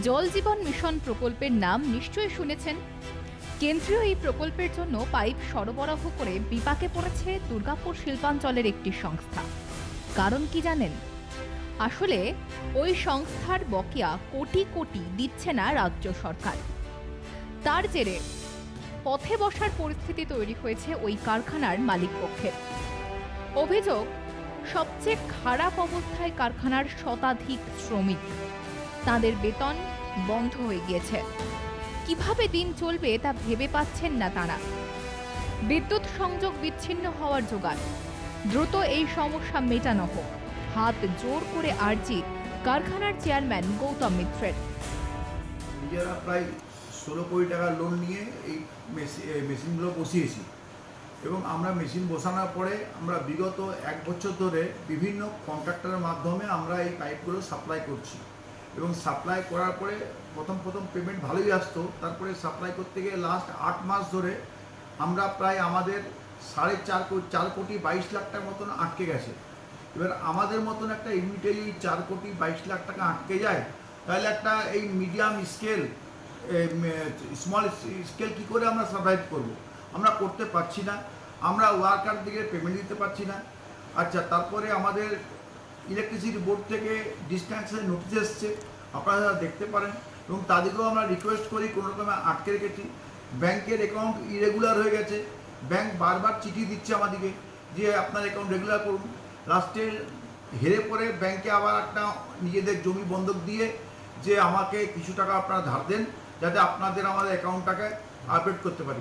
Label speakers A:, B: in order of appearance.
A: জল জীবন মিশন প্রকল্পের নাম নিশ্চয়ই শুনেছেন। কেন্দ্রীয় এই প্রকল্পের জন্য পাইপ সরবরাহ করে বিপাকে পড়েছে দুর্গাপুর শিল্পাঞ্চলের একটি সংস্থা। কারণ কি জানেন? আসলে ওই সংস্থার বকেয়া কোটি কোটি দিচ্ছে না রাজ্য সরকার। তার জেরে পথে বসার পরিস্থিতি তৈরি হয়েছে ওই কারখানার মালিক পক্ষের। অভিযোগ, সবচেয়ে খারাপ অবস্থায় কারখানার শতাধিক শ্রমিক, তাদের বেতন বন্ধ হয়ে গিয়েছে। কিভাবে দিন চলবে তা ভেবে পাচ্ছেন না তারা। বিদ্যুৎ সংযোগ বিচ্ছিন্ন হওয়ার জোগাড়, দ্রুত এই সমস্যা মেটানো হোক, হাত জোর করে আর্জি কারখানার চেয়ারম্যান গৌতম মিত্রের।
B: নিজেরা প্রায় 16 কোটি টাকা লোন নিয়ে এই মেশিনগুলো বসিয়েছি এবং আমরা মেশিন বসানোর পরে আমরা বিগত 1 বছর ধরে বিভিন্ন কন্ট্রাক্টরের মাধ্যমে আমরা এই পাইপগুলো সাপ্লাই করছি এবং সাপ্লাই করার পরে প্রথম পেমেন্ট ভালোই আসতো। তারপরে সাপ্লাই করতে গিয়ে লাস্ট 8 মাস ধরে আমরা প্রায় আমাদের 4.5 কোটি 22 লাখ টাকার মতন আটকে গেছে। এবার আমাদের মতন একটা ইউনিটেই 4 কোটি 22 লাখ টাকা আটকে যায়, তাহলে একটা এই মিডিয়াম স্কেল স্মল স্কেল কী করে আমরা সার্ভাইভ করব? আমরা করতে পারছি না, আমরা ওয়ার্কার দিকে পেমেন্ট দিতে পারছি না। আচ্ছা, তারপরে আমাদের ইলেকট্রিসিটি বোর্ড থেকে ডিসকানেকশনের নোটিশ এসছে, আপনারা দেখতে পারেন, এবং তাদেরকেও আমরা রিকোয়েস্ট করি, কোনো রকমে আটকে রেখেছি। ব্যাংকের অ্যাকাউন্ট ইরেগুলার হয়ে গেছে, ব্যাংক বারবার চিঠি দিচ্ছে আমাদেরকে যে আপনার অ্যাকাউন্ট রেগুলার করুন। লাস্টে হেরে পরে ব্যাংকে আবার একটা নিজেদের জমি বন্ধক দিয়ে যে আমাকে কিছু টাকা আপনারা ধার দেন যাতে আপনাদের আমাদের অ্যাকাউন্টটাকে আপডেট করতে পারি।